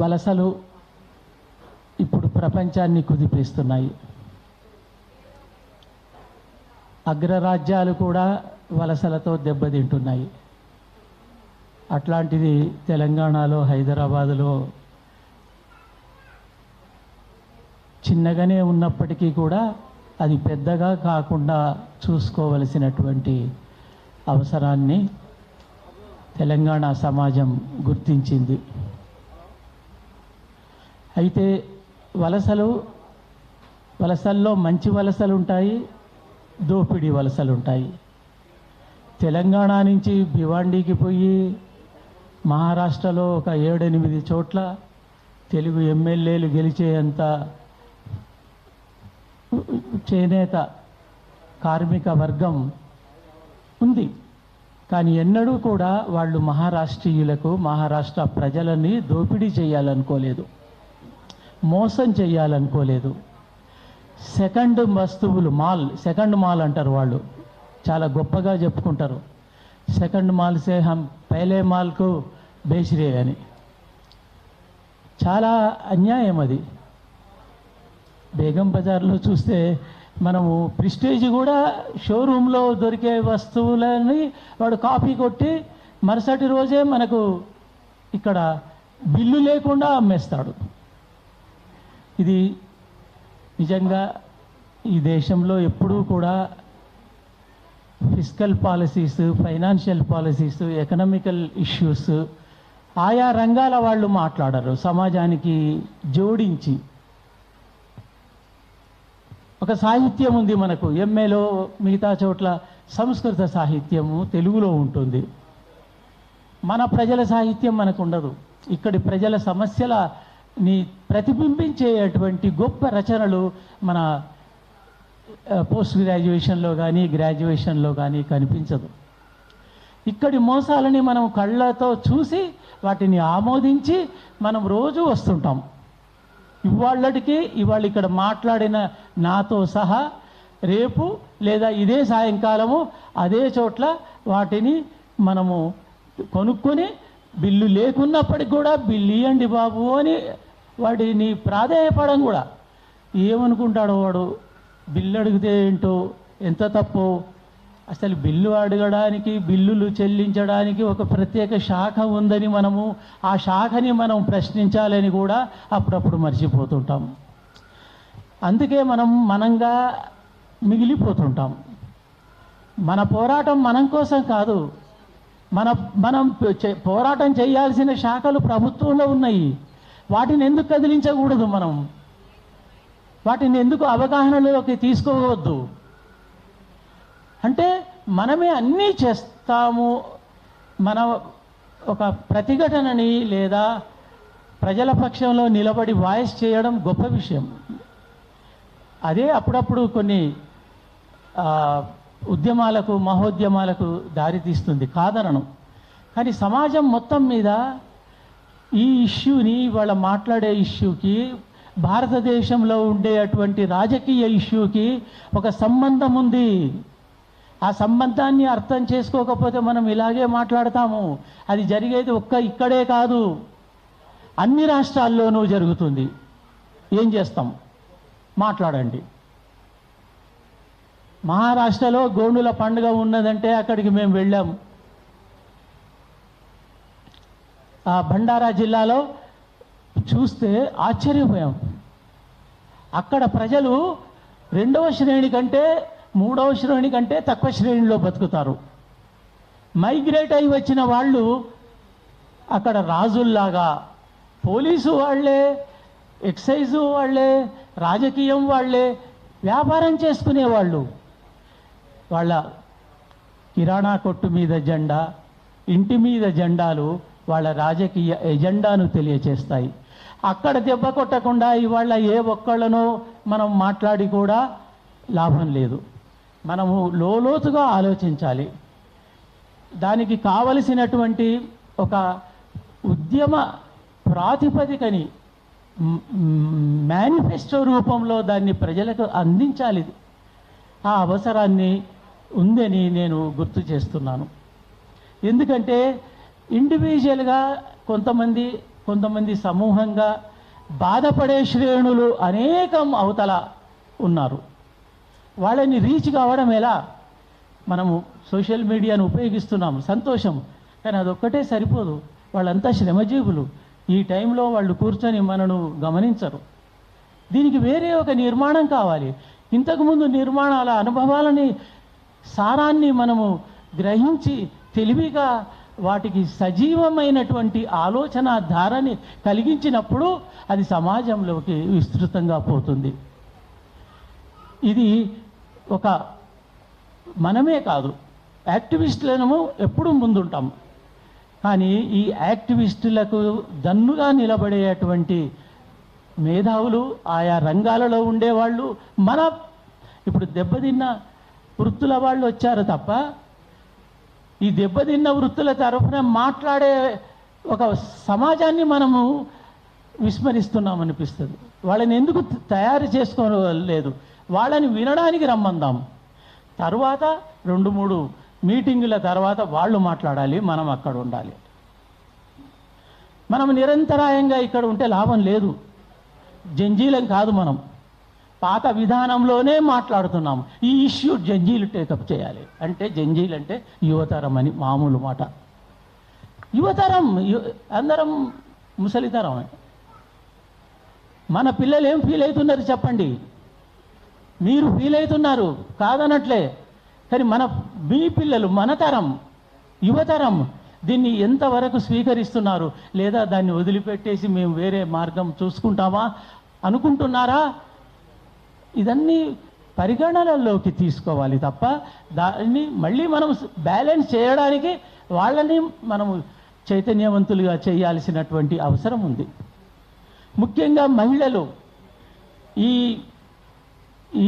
వలసలు ఇప్పుడు ప్రపంచాన్ని కుదిపేస్తున్నాయి. అగ్రరాజ్యాలు కూడా వలసలతో దెబ్బతింటున్నాయి. అట్లాంటిది తెలంగాణలో హైదరాబాదులో చిన్నగానే ఉన్నప్పటికీ కూడా అది పెద్దగా కాకుండా చూసుకోవలసినటువంటి అవసరాన్ని తెలంగాణ సమాజం గుర్తించింది. అయితే వలసల్లో మంచి వలసలు ఉంటాయి, దోపిడీ వలసలు ఉంటాయి. తెలంగాణ నుంచి భివాండీకి పోయి మహారాష్ట్రలో ఒక 7-8 చోట్ల తెలుగు ఎమ్మెల్యేలు గెలిచేంత చేనేత కార్మిక వర్గం ఉంది. కానీ ఎన్నడూ కూడా వాళ్ళు మహారాష్ట్రీయులకు, మహారాష్ట్ర ప్రజలని దోపిడీ చేయాలనుకోలేదు, మోసం చేయాలనుకోలేదు. సెకండ్ మాల్ అంటారు వాళ్ళు, చాలా గొప్పగా చెప్పుకుంటారు. సెకండ్ మాల్ సే హమ్ పహలే మాల్కు బేచ్ రే అని. చాలా అన్యాయం అది. బేగం బజార్లో చూస్తే మనము ప్రిస్టేజ్ కూడా షోరూంలో దొరికే వస్తువులని వాడు కాపీ కొట్టి మరుసటి రోజే మనకు ఇక్కడ బిల్లు లేకుండా అమ్మేస్తాడు. ఇది నిజంగా ఈ దేశంలో ఎప్పుడూ కూడా fiscal policies, financial policies, economical issues ఆయా రంగాల వాళ్ళు మాట్లాడరు. సమాజానికి జోడించి ఒక సాహిత్యం ఉంది మనకు, ఎంఏలో మిగతా చోట్ల సంస్కృత సాహిత్యము తెలుగులో ఉంటుంది. మన ప్రజల సాహిత్యం మనకు ఉండదు. ఇక్కడి ప్రజల సమస్యలని ప్రతిబింబించేటువంటి గొప్ప రచనలు మన పోస్ట్ గ్రాడ్యుయేషన్లో కానీ గ్రాడ్యుయేషన్లో కానీ కనిపించదు. ఇక్కడి మోసాలని మనం కళ్ళతో చూసి వాటిని ఆమోదించి మనం రోజు వస్తుంటాం. ఇవాళ ఇక్కడ మాట్లాడిన నాతో సహా రేపు లేదా ఇదే సాయంకాలము అదే చోట్ల వాటిని మనము కొనుక్కొని బిల్లు లేకున్నప్పటికి కూడా బిల్లు ఇవ్వండి బాబు అని వాడిని ప్రాధేయపడం కూడా. ఏమనుకుంటాడో వాడు, బిల్లు అడిగితే ఏంటో, ఎంత తప్పు. అసలు బిల్లు అడగడానికి, బిల్లులు చెల్లించడానికి ఒక ప్రత్యేక శాఖ ఉందని ఆ శాఖని మనం ప్రశ్నించాలని కూడా అప్పుడప్పుడు మర్చిపోతుంటాం. అందుకే మనంగా మిగిలిపోతుంటాం. మన పోరాటం మనం కోసం కాదు. మనం పోరాటం చేయాల్సిన శాఖలు ప్రభుత్వంలో ఉన్నాయి. వాటిని ఎందుకు కదిలించకూడదు? వాటిని ఎందుకు అవగాహనలోకి తీసుకోవద్దు? అంటే మనమే అన్నీ చేస్తాము. మన ఒక ప్రతిఘటనని లేదా ప్రజల పక్షంలో నిలబడి వాయిస్ చేయడం గొప్ప విషయం. అదే అప్పుడప్పుడు కొన్ని ఉద్యమాలకు, మహోద్యమాలకు దారితీస్తుంది, కాదనను. కానీ సమాజం మొత్తం మీద ఈ ఇష్యూని, వాళ్ళ మాట్లాడే ఇష్యూకి, భారతదేశంలో ఉండేటువంటి రాజకీయ ఇష్యూకి ఒక సంబంధం ఉంది. ఆ సంబంధాన్ని అర్థం చేసుకోకపోతే మనం ఇలాగే మాట్లాడతాము. అది జరిగేది ఇక్కడే కాదు, అన్ని రాష్ట్రాల్లోనూ జరుగుతుంది. ఏం చేస్తాం? మాట్లాడండి. మహారాష్ట్రలో గోండుల పండుగ ఉన్నదంటే అక్కడికి మేము వెళ్ళాము. ఆ భండారా జిల్లాలో చూస్తే ఆశ్చర్యపోయాం. అక్కడ ప్రజలు 2వ శ్రేణి కంటే 3వ శ్రేణి కంటే తక్కువ శ్రేణిలో బతుకుతారు. మైగ్రేట్ అయి వచ్చిన వాళ్ళు అక్కడ రాజుల్లాగా, పోలీసు వాళ్ళే, ఎక్సైజు వాళ్ళే, రాజకీయం వాళ్ళే, వ్యాపారం చేసుకునేవాళ్ళు. వాళ్ళ కిరాణా కొట్టు మీద జెండా, ఇంటి మీద జెండాలు వాళ్ళ రాజకీయ ఎజెండాను తెలియచేస్తాయి. అక్కడ దెబ్బ కొట్టకుండా ఇవాళ ఏ ఒక్కళ్ళనో మనం మాట్లాడి కూడా లాభం లేదు. మనము లోతుగా ఆలోచించాలి. దానికి కావలసినటువంటి ఒక ఉద్యమ ప్రాతిపదికని మేనిఫెస్టో రూపంలో దాన్ని ప్రజలకు అందించాలి. ఆ అవసరాన్ని ఉందని నేను గుర్తు చేస్తున్నాను. ఎందుకంటే ఇండివిజువల్గా కొంతమంది కొంతమంది సమూహంగా బాధపడే శ్రేణులు అనేకం అవతల ఉన్నారు. వాళ్ళని రీచ్ కావడం ఎలా? మనము సోషల్ మీడియాను ఉపయోగిస్తున్నాము, సంతోషం, కానీ అదొక్కటే సరిపోదు. వాళ్ళంతా శ్రమజీవులు. ఈ టైంలో వాళ్ళు కూర్చొని మనను గమనించరు. దీనికి వేరే ఒక నిర్మాణం కావాలి. ఇంతకుముందు నిర్మాణాల అనుభవాలని సారాన్ని మనము గ్రహించి తెలివిగా వాటికి సజీవమైనటువంటి ఆలోచన ధారని కలిగించినప్పుడు అది సమాజంలోకి విస్తృతంగా పోతుంది. ఇది ఒక మనమే కాదు, యాక్టివిస్టులను ఎప్పుడూ ముందుంటాం. కానీ ఈ యాక్టివిస్టులకు దన్నుగా నిలబడేటువంటి మేధావులు, ఆయా రంగాలలో ఉండేవాళ్ళు, ఇప్పుడు దెబ్బతిన్న వృత్తుల వాళ్ళు వచ్చారు తప్ప ఈ దెబ్బతిన్న వృత్తుల తరఫున మాట్లాడే ఒక సమాజాన్ని మనము విస్మరిస్తున్నాం అనిపిస్తుంది. వాళ్ళని ఎందుకు తయారు చేసుకోలేదు? వాళ్ళని వినడానికి రమ్మందాం. తర్వాత 2-3 మీటింగుల తర్వాత వాళ్ళు మాట్లాడాలి, మనం అక్కడ ఉండాలి. మనం నిరంతరాయంగా ఇక్కడ ఉంటే లాభం లేదు. జంజీలం కాదు, మనం పాత విధానంలోనే మాట్లాడుతున్నాం. ఈ ఇష్యూ జంజీలు టేకప్ చేయాలి. అంటే జంజీలు అంటే యువతరం అని మామూలు మాట. యువతరం అందరం ముసలితరమే. మన పిల్లలు ఏం ఫీల్ అవుతున్నారు చెప్పండి? మీరు ఫీల్ అవుతున్నారు కాదనట్లే, కానీ మీ పిల్లలు, మన తరం, యువతరం దీన్ని ఎంతవరకు స్వీకరిస్తున్నారు? లేదా దాన్ని వదిలిపెట్టేసి మేము వేరే మార్గం చూసుకుంటామా అనుకుంటున్నారా? ఇదన్నీ పరిగణనలోకి తీసుకోవాలి తప్ప దాన్ని మళ్ళీ మనం బ్యాలెన్స్ చేయడానికి వాళ్ళని మనము చైతన్యవంతులుగా చేయాల్సినటువంటి అవసరం ఉంది. ముఖ్యంగా మహిళలు ఈ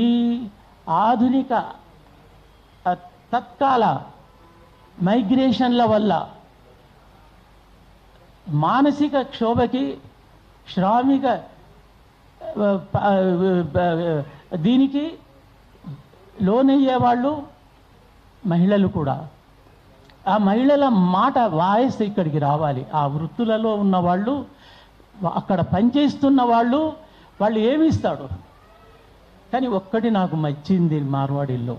ఈ ఆధునిక తత్కాల మైగ్రేషన్ల వల్ల మానసిక క్షోభకి, శ్రామిక దీనికి లోనయ్యే వాళ్ళు మహిళలు కూడా. ఆ మహిళల వాయిస్ ఇక్కడికి రావాలి. ఆ వృత్తులలో ఉన్న వాళ్ళు, అక్కడ పనిచేస్తున్న వాళ్ళు ఏమిస్తాడు? కానీ ఒక్కటి నాకు నచ్చింది మార్వాడిల్లో,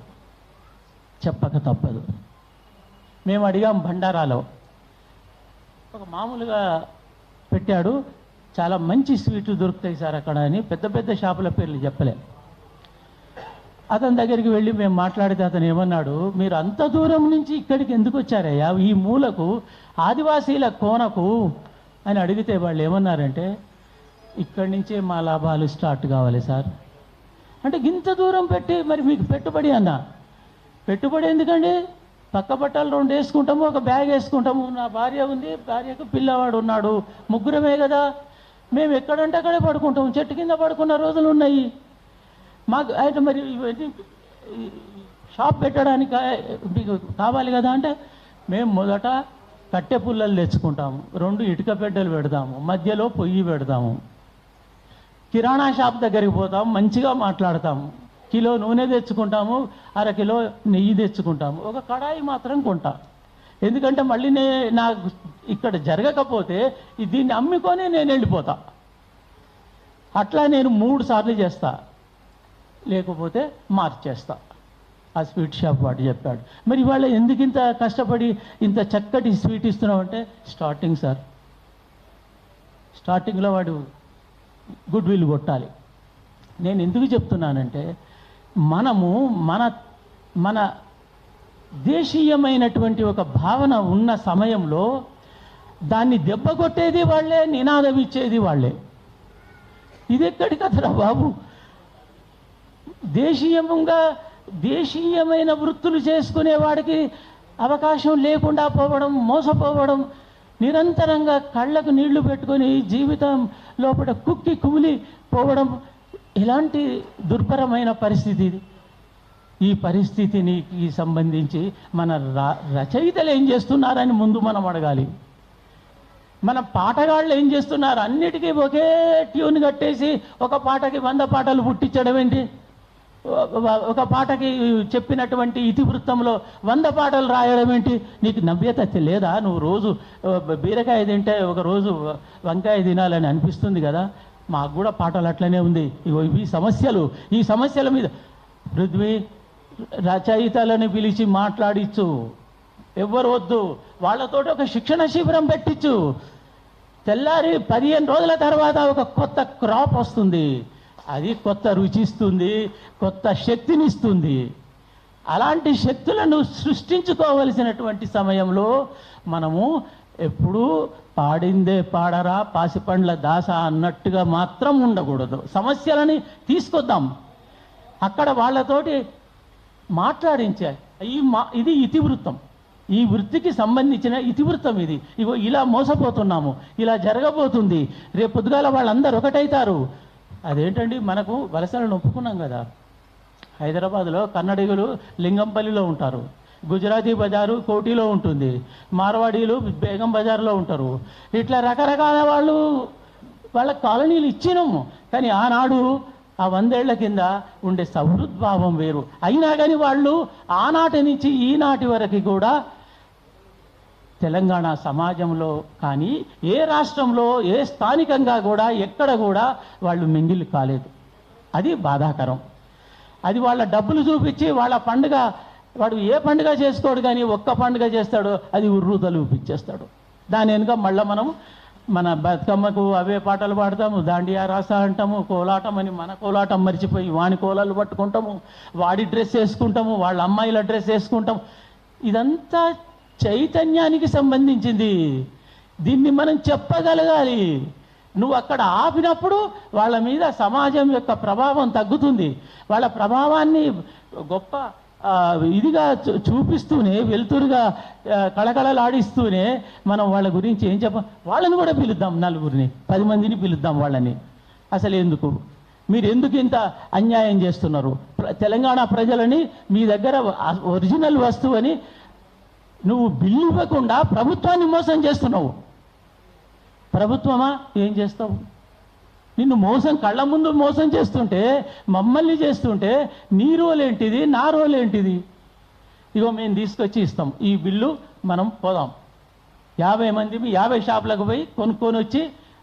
చెప్పక తప్పదు. మేము అడిగాం భండారాలో, ఒక మామూలుగా పెట్టాడు, చాలా మంచి స్వీట్లు దొరుకుతాయి సార్ అక్కడ అని. పెద్ద పెద్ద షాపుల పేర్లు చెప్పలే. అతని దగ్గరికి వెళ్ళి మేము మాట్లాడితే అతను ఏమన్నాడు, మీరు అంత దూరం నుంచి ఇక్కడికి ఎందుకు వచ్చారయ్యా, ఈ మూలకు, ఆదివాసీల కోనకు అని అడిగితే వాళ్ళు ఏమన్నారంటే, ఇక్కడి నుంచే మా లాభాలు స్టార్ట్ కావాలి సార్. అంటే ఇంత దూరం పెట్టి మరి మీకు పెట్టుబడి అన్న, పెట్టుబడి ఎందుకండి? పక్క బట్టలు 2 వేసుకుంటాము, ఒక బ్యాగ్ వేసుకుంటాము. నా భార్య ఉంది, భార్యకు పిల్లవాడు ఉన్నాడు, ముగ్గురమే కదా. మేము ఎక్కడంటే అక్కడే పడుకుంటాము, చెట్టు కింద పడుకున్న రోజులు ఉన్నాయి మాకు. అయితే మరి షాప్ పెట్టడానికి మీకు కావాలి కదా అంటే, మేము మొదట కట్టె పుల్లలు తెచ్చుకుంటాము, 2 ఇటుక పెడ్డలు పెడతాము, మధ్యలో పొయ్యి పెడతాము. కిరాణా షాప్ దగ్గరికి పోతాం, మంచిగా మాట్లాడతాము, కిలో నూనె తెచ్చుకుంటాము, 1/2 కిలో నెయ్యి తెచ్చుకుంటాము, ఒక కడాయి మాత్రం కొంటా. ఎందుకంటే మళ్ళీ నాకు ఇక్కడ జరగకపోతే దీన్ని అమ్ముకొని నేను వెళ్ళిపోతా. అట్లా నేను 3 సార్లు చేస్తా, లేకపోతే మార్చేస్తా. ఆ స్వీట్ షాప్ వాడు చెప్పాడు. మరి ఇవాళ ఎందుకు ఇంత కష్టపడి ఇంత చక్కటి స్వీట్ ఇస్తున్నావు అంటే, స్టార్టింగ్ సార్, స్టార్టింగ్లో వాడు గుడ్ విల్ కొట్టాలి. నేను ఎందుకు చెప్తున్నానంటే, మనము మన దేశీయమైనటువంటి ఒక భావన ఉన్న సమయంలో దాన్ని దెబ్బ కొట్టేది వాళ్ళే, నినాదం ఇచ్చేది వాళ్ళే. ఇది ఎక్కడి కథరా బాబు? దేశీయమైన వృత్తులు చేసుకునే వాడికి అవకాశం లేకుండా పోవడం, మోసపోవడం, నిరంతరంగా కళ్ళకు నీళ్లు పెట్టుకొని జీవితం లోపల కుక్కి కుమిలి పోవడం, ఇలాంటి దుర్భరమైన పరిస్థితి ఇది. ఈ పరిస్థితికి సంబంధించి మన రచయితలు ఏం చేస్తున్నారని ముందు మనం అడగాలి. మన పాటగాళ్ళు ఏం చేస్తున్నారు? అన్నిటికీ ఒకే ట్యూన్ కట్టేసి ఒక పాటకి 100 పాటలు పుట్టించడం ఏంటి? ఒక పాటకి చెప్పినటువంటి ఇతివృత్తంలో 100 పాటలు రాయడం ఏంటి? నీకు నవ్యత లేదా? నువ్వు రోజు బీరకాయ తింటే ఒక రోజు వంకాయ తినాలని అనిపిస్తుంది కదా. మాకు కూడా పాటలు అట్లనే ఉంది. ఇగో ఈ సమస్యల మీద పృథ్వీ రచయితలను పిలిచి మాట్లాడిచ్చు. ఎవ్వరు వద్దు, వాళ్ళతోటి ఒక శిక్షణ శిబిరం పెట్టించు. తెల్లారి 15 రోజుల తర్వాత ఒక కొత్త క్రాప్ వస్తుంది. అది కొత్త రుచిస్తుంది, కొత్త శక్తినిస్తుంది. అలాంటి శక్తులను సృష్టించుకోవలసినటువంటి సమయంలో మనము ఎప్పుడూ పాడిందే పాడరా పాసిపండ్ల దాస అన్నట్టుగా మాత్రం ఉండకూడదు. సమస్యలని తీసుకొద్దాం, అక్కడ వాళ్ళతోటి మాట్లాడించే ఇది ఇతివృత్తం. ఈ వృత్తికి సంబంధించిన ఇతివృత్తం ఇది. ఇగో ఇలా మోసపోతున్నాము, ఇలా జరగబోతుంది, రేపు పొద్దుగాల వాళ్ళందరూ ఒకటైతారు. అదేంటండి, మనకు వలసలను ఒప్పుకున్నాం కదా. హైదరాబాద్లో కన్నడిగులు లింగంపల్లిలో ఉంటారు, గుజరాతీ బజారు కోటిలో ఉంటుంది, మార్వాడీలు బేగం బజార్లో ఉంటారు. ఇట్లా రకరకాల వాళ్ళ కాలనీలు ఇచ్చినాము. కానీ ఆనాడు ఆ 100 ఏళ్ల కింద ఉండే సహృద్భావం వేరు. అయినా కానీ వాళ్ళు ఆనాటి నుంచి ఈనాటి వరకు కూడా తెలంగాణ సమాజంలో కానీ ఏ రాష్ట్రంలో ఏ స్థానికంగా కూడా ఎక్కడ కూడా వాళ్ళు మింగిల్ కాలేదు. అది బాధాకరం. అది వాళ్ళ డబ్బులు చూపించి వాళ్ళ పండుగ, వాడు ఏ పండుగ చేసుకోడు కానీ ఒక్క పండుగ చేస్తాడు, అది ఉర్రూతలు చూపించేస్తాడు. దాని వెనుక మళ్ళీ మనం మన బతుకమ్మకు అవే పాటలు పాడతాము, దాండియా రాస అంటాము, కోలాటం అని మన కోలాటం మర్చిపోయి వాని కోలాలు పట్టుకుంటాము, వాడి డ్రెస్ వేసుకుంటాము, వాళ్ళ అమ్మాయిల డ్రెస్ వేసుకుంటాము. ఇదంతా చైతన్యానికి సంబంధించింది. దీన్ని మనం చెప్పగలగాలి. నువ్వు అక్కడ ఆపినప్పుడు వాళ్ళ మీద సమాజం యొక్క ప్రభావం తగ్గుతుంది. వాళ్ళ ప్రభావాన్ని గొప్ప ఇదిగా చూపిస్తూనే, వెలుతురుగా కళకళలాడిస్తూనే మనం వాళ్ళ గురించి ఏం వాళ్ళని కూడా పిలుద్దాం, నలుగురిని 10 మందిని పిలుద్దాం. వాళ్ళని అసలు ఎందుకు, మీరు ఎందుకు ఇంత అన్యాయం చేస్తున్నారు? తెలంగాణ ప్రజలని మీ దగ్గర ఒరిజినల్ వస్తువని నువ్వు బిల్లు ఇవ్వకుండా ప్రభుత్వాన్ని మోసం చేస్తున్నావు. ప్రభుత్వమా ఏం చేస్తావు? నిన్ను కళ్ళ ముందు మోసం చేస్తుంటే, మమ్మల్ని చేస్తుంటే నీ రోల్ ఏంటిది, నా రోల్ ఏంటిది? ఇగో మేము తీసుకొచ్చి ఇస్తాం, ఈ బిల్లు మనం పోదాం 50 మంది 50 షాపులకు పోయి కొనుక్కొని వచ్చి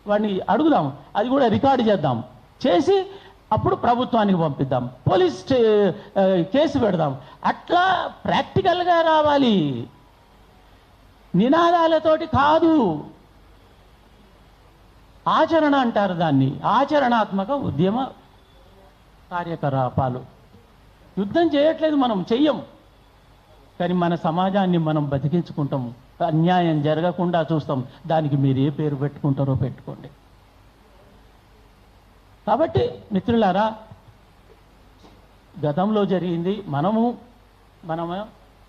వాడిని అడుగుదాం, అది కూడా రికార్డు చేద్దాం, చేసి అప్పుడు ప్రభుత్వానికి పంపిద్దాం, పోలీస్ కేసు పెడదాం. అట్లా ప్రాక్టికల్గా రావాలి, నినాదాలతోటి కాదు. ఆచరణ అంటారు దాన్ని, ఆచరణాత్మక ఉద్యమ కార్యకలాపాలు. యుద్ధం చేయట్లేదు, మనం చెయ్యం, కానీ మన సమాజాన్ని మనం బతికించుకుంటాం, అన్యాయం జరగకుండా చూస్తాం. దానికి మీరు ఏ పేరు పెట్టుకుంటారో పెట్టుకోండి. కాబట్టి మిత్రులారా, గతంలో జరిగింది, మనము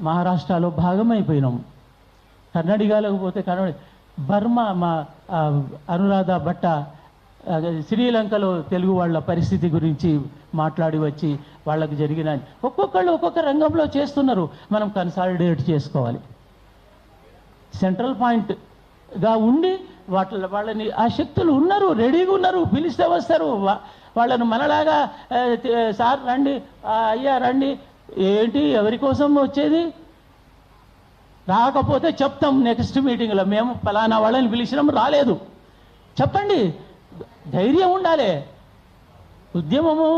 మహారాష్ట్రలో భాగమైపోయినాము. కన్నడిగాలకు పోతే బర్మా, మా అనురాధ భట్ట శ్రీలంకలో తెలుగు వాళ్ళ పరిస్థితి గురించి మాట్లాడి వచ్చి వాళ్ళకు జరిగిన ఒక్కొక్కళ్ళు ఒక్కొక్క రంగంలో చేస్తున్నారు. మనం కన్సాలిడేట్ చేసుకోవాలి, సెంట్రల్ పాయింట్గా ఉండి వాళ్ళని ఆ శక్తులు ఉన్నారు, రెడీగా ఉన్నారు, పిలిస్తే వస్తారు. వాళ్ళను మనలాగా సార్ రండి, అయ్యా రండి, ఏంటి ఎవరి కోసం వచ్చేది? రాకపోతే చెప్తాం నెక్స్ట్ మీటింగ్లో, మేము ఫలానా వాళ్ళని పిలిచినాము, రాలేదు చెప్పండి. ధైర్యం ఉండాలి. ఉద్యమము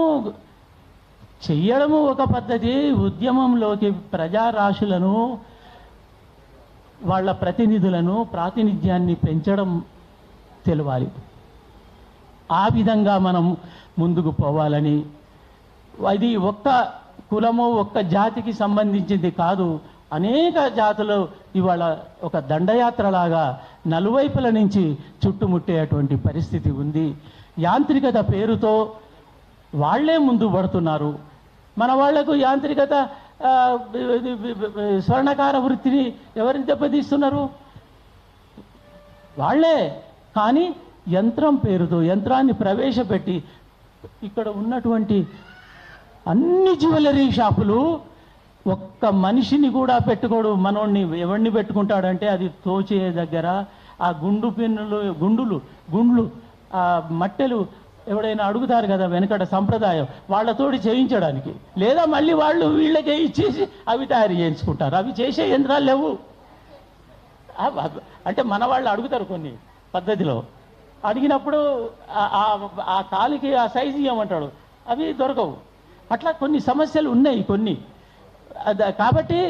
చెయ్యడము ఒక పద్ధతి, ఉద్యమంలోకి ప్రజారాశులను, వాళ్ళ ప్రతినిధులను, ప్రాతినిధ్యాన్ని పెంచడం తెలవాలి. ఆ విధంగా మనం ముందుకు పోవాలని. అది ఒక్క కులము ఒక్క జాతికి సంబంధించింది కాదు, అనేక జాతులు ఇవాళ ఒక దండయాత్రలాగా నలువైపుల నుంచి చుట్టుముట్టేటువంటి పరిస్థితి ఉంది. యాంత్రికత పేరుతో వాళ్లే ముందు పడుతున్నారు. మన వాళ్లకు యాంత్రికత, స్వర్ణకార వృత్తిని ఎవరిని దెబ్బతీస్తున్నారు? వాళ్లే. కానీ యంత్రం పేరుతో, యంత్రాన్ని ప్రవేశపెట్టి ఇక్కడ ఉన్నటువంటి అన్ని జ్యువెలరీ షాపులు ఒక్క మనిషిని కూడా పెట్టుకోడు. మనోడిని ఎవరిని పెట్టుకుంటాడంటే అది తోచే దగ్గర ఆ గుండ్లు, ఆ మట్టెలు ఎవడైనా అడుగుతారు కదా వెనకట సంప్రదాయం, వాళ్ళతోటి చేయించడానికి, లేదా మళ్ళీ వాళ్ళు వీళ్ళకే ఇచ్చేసి అవి తయారు చేయించుకుంటారు. అవి చేసే యంత్రాలు లేవు. అంటే మన వాళ్ళు అడుగుతారు కొన్ని పద్ధతిలో, అడిగినప్పుడు ఆ కాలికి ఆ సైజు ఇవ్వమంటాడు, అవి దొరకవు. అట్లా కొన్ని సమస్యలు ఉన్నాయి కొన్ని. కాబట్టి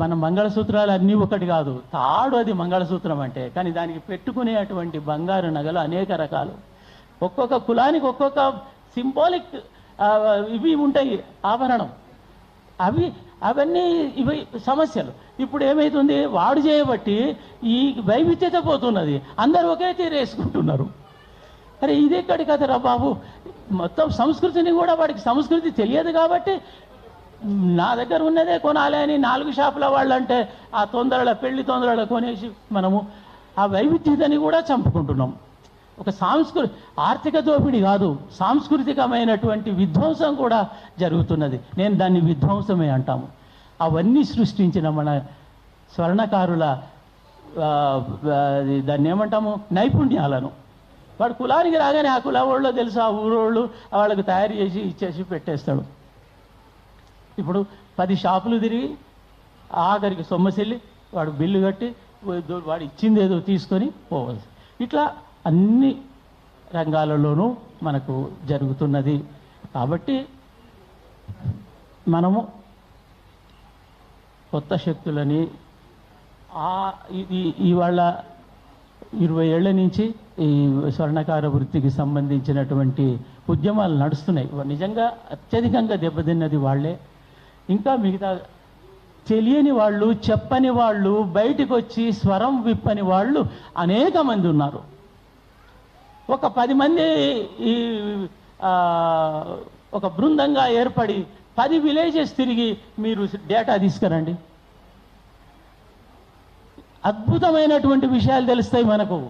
మన మంగళసూత్రాలు అన్నీ ఒకటి కాదు, తాడు అది మంగళసూత్రం అంటే. కానీ దానికి పెట్టుకునేటువంటి బంగారు నగలు అనేక రకాలు, ఒక్కొక్క కులానికి ఒక్కొక్క సింబాలిక్ ఇవి ఉంటాయి ఆభరణం. అవన్నీ ఇవి సమస్యలు. ఇప్పుడు ఏమవుతుంది, వాడు చేయబట్టి ఈ వైవిధ్యత పోతున్నది, అందరూ ఒకే తీరు వేసుకుంటున్నారు. అరే ఇది ఎక్కడి కథరా బాబు, మొత్తం సంస్కృతిని కూడా వాడికి సంస్కృతి తెలియదు కాబట్టి నా దగ్గర ఉన్నదే కొనాలి అని 4 షాపుల వాళ్ళు అంటే ఆ తొందరలో పెళ్లి తొందరలో కొనేసి మనము ఆ వైవిధ్యతని కూడా చంపుకుంటున్నాం. ఒక ఆర్థిక దోపిడీ కాదు, సాంస్కృతికమైనటువంటి విధ్వంసం కూడా జరుగుతున్నది. నేను దాన్ని విధ్వంసమే అంటాము. అవన్నీ సృష్టించిన మన స్వర్ణకారుల దాన్ని ఏమంటాము, నైపుణ్యాలను వాడు కులానికి రాగానే ఆ కులవాళ్ళు తెలుసు, ఆ ఊరోళ్ళు వాళ్ళకు తయారు చేసి ఇచ్చేసి పెట్టేస్తాడు. ఇప్పుడు 10 షాపులు తిరిగి ఆఖరికి సొమ్మసిల్లి వాడు బిల్లు కట్టి వాడు ఇచ్చింది ఏదో తీసుకొని పోవాలి. ఇట్లా అన్ని రంగాలలోనూ మనకు జరుగుతున్నది. కాబట్టి మనము కొత్త శక్తులని ఇవాళ 20 ఏళ్ల నుంచి ఈ స్వర్ణకార వృత్తికి సంబంధించినటువంటి ఉద్యమాలు నడుస్తున్నాయి. నిజంగా అత్యధికంగా దెబ్బతిన్నది వాళ్ళే. ఇంకా మిగతా తెలియని వాళ్ళు, చెప్పని వాళ్ళు, బయటికి వచ్చి స్వరం విప్పని వాళ్ళు అనేక మంది ఉన్నారు. ఒక 10 మంది ఈ ఒక బృందంగా ఏర్పడి 10 విలేజెస్ తిరిగి మీరు డేటా తీసుకురండి, అద్భుతమైనటువంటి విషయాలు తెలుస్తాయి మనకు.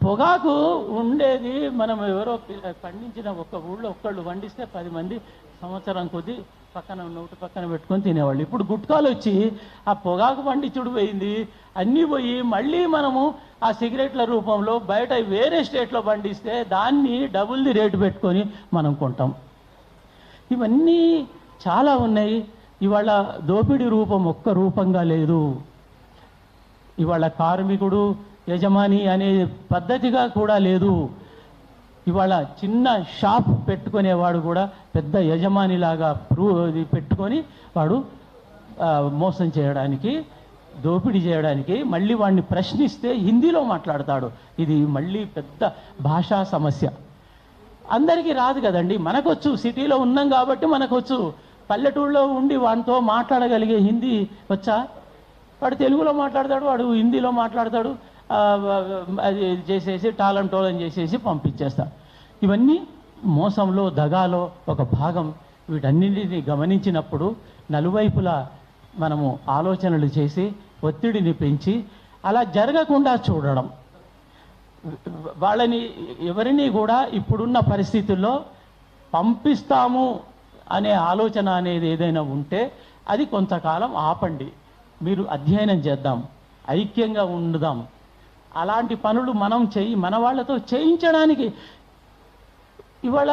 పొగాకు ఉండేది మనం ఎవరో పండించిన ఒక్క ఊళ్ళో ఒక్కళ్ళు పండిస్తే 10 మంది సంవత్సరం కొద్దీ నోటు పక్కన పెట్టుకొని తినేవాళ్ళు. ఇప్పుడు గుట్కాలు వచ్చి ఆ పొగాకు పండించుడు పోయింది, అన్నీ పోయి మళ్ళీ మనము ఆ సిగరెట్ల రూపంలో బయట వేరే స్టేట్లో పండిస్తే దాన్ని డబుల్ది రేటు పెట్టుకొని మనం కొంటాం. ఇవన్నీ చాలా ఉన్నాయి. ఇవాళ దోపిడీ రూపం ఒక్క రూపంగా లేదు. ఇవాళ కార్మికుడు యజమాని అనే పద్ధతిగా కూడా లేదు. ఇవాళ చిన్న షాప్ పెట్టుకునేవాడు కూడా పెద్ద యజమానిలాగా పెట్టుకొని వాడు మోసం చేయడానికి, దోపిడీ చేయడానికి, మళ్ళీ వాడిని ప్రశ్నిస్తే హిందీలో మాట్లాడతాడు. ఇది మళ్ళీ పెద్ద భాషా సమస్య. అందరికీ రాదు కదండి, మనకొచ్చు, సిటీలో ఉన్నాం కాబట్టి మనకొచ్చు. పల్లెటూళ్ళలో ఉండి వాడితో మాట్లాడగలిగే హిందీ వచ్చా? వాడు తెలుగులో మాట్లాడతాడు, వాడు హిందీలో మాట్లాడతాడు, అది చేసేసి టాలం చేసేసి పంపించేస్తాడు. ఇవన్నీ మోసంలో, దగాలో ఒక భాగం. వీటన్నింటినీ గమనించినప్పుడు నలువైపులా మనము ఆలోచనలు చేసి ఒత్తిడిని పెంచి అలా జరగకుండా చూడడం. వాళ్ళని ఎవరిని కూడా ఇప్పుడున్న పరిస్థితుల్లో పంపిస్తాము అనే ఆలోచన అనేది ఏదైనా ఉంటే అది కొంతకాలం ఆపండి, మీరు అధ్యయనం చేద్దాం, ఐక్యంగా ఉండుదాం. అలాంటి పనులు మనం మన వాళ్ళతో చేయించడానికి ఇవాళ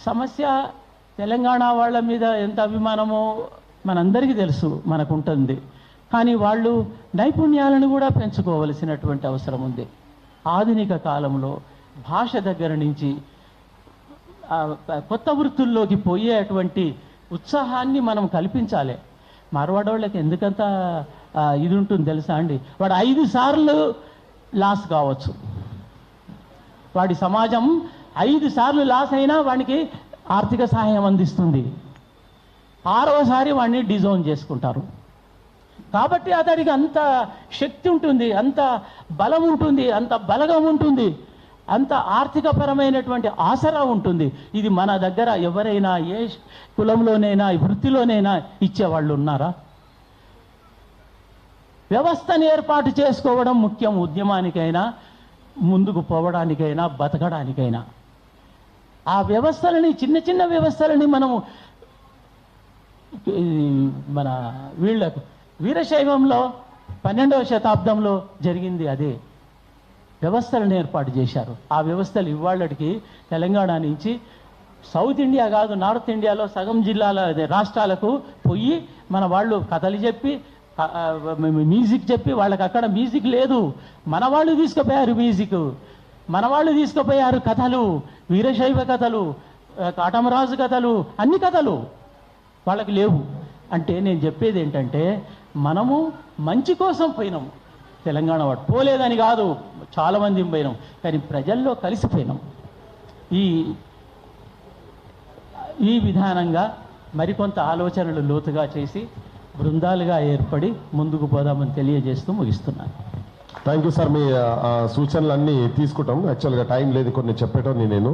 సమస్య తెలంగాణ వాళ్ళ మీద ఎంత అభిమానమో మనందరికీ తెలుసు, మనకుంటుంది. కానీ వాళ్ళు నైపుణ్యాలను కూడా పెంచుకోవలసినటువంటి అవసరం ఉంది. ఆధునిక కాలంలో భాష దగ్గర నుంచి కొత్త వృత్తుల్లోకి పోయేటువంటి ఉత్సాహాన్ని మనం కల్పించాలి. మార్వాడోళ్ళకి ఎందుకంత ఇది ఉంటుంది తెలుసా అండి? వాడు 5 సార్లు లాస్ కావచ్చు, వాడి సమాజం 5 సార్లు లాస్ అయినా వాడికి ఆర్థిక సహాయం అందిస్తుంది. 6వసారి వాడిని డిజోన్ చేసుకుంటారు. కాబట్టి అతడికి అంత శక్తి ఉంటుంది, అంత బలం ఉంటుంది, అంత బలగం ఉంటుంది, అంత ఆర్థికపరమైనటువంటి ఆసరా ఉంటుంది. ఇది మన దగ్గర ఎవరైనా ఏ కులంలోనైనా వృత్తిలోనైనా ఇచ్చేవాళ్ళు ఉన్నారా? వ్యవస్థను ఏర్పాటు చేసుకోవడం ముఖ్యం, ఉద్యమానికైనా ముందుకు పోవడానికైనా బతకడానికైనా. ఆ వ్యవస్థలని, చిన్న చిన్న వ్యవస్థలని మనము మన వీళ్ళకు వీరశైవంలో 12వ శతాబ్దంలో జరిగింది అదే. వ్యవస్థలను ఏర్పాటు చేశారు. ఆ వ్యవస్థలు ఇవాళకి తెలంగాణ నుంచి సౌత్ ఇండియా కాదు, నార్త్ ఇండియాలో సగం జిల్లాల రాష్ట్రాలకు పోయి మన వాళ్ళు కథలు చెప్పి మ్యూజిక్ చెప్పి, వాళ్ళకి అక్కడ మ్యూజిక్ లేదు, మన వాళ్ళు తీసుకుపోయారు మ్యూజిక్, మన వాళ్ళు తీసుకుపోయారు కథలు, వీరశైవ కథలు, కాటమరాజు కథలు, అన్ని కథలు వాళ్ళకి లేవు. అంటే నేను చెప్పేది ఏంటంటే మనము మంచి కోసం పోయినాం. తెలంగాణ వాడు పోలేదని కాదు, చాలామంది పోయినాం, కానీ ప్రజల్లో కలిసిపోయినాం. ఈ విధానంగా మరికొంత ఆలోచనలు లోతుగా చేసి బృందాలుగా ఏర్పడి ముందుకు పోదామని తెలియజేస్తూ ముగిస్తున్నాను. Thank you sir. మీ సూచనలన్నీ తీసుకుంటాం. యాక్చువల్గా టైం లేదు కొన్ని చెప్పేటోని నేను.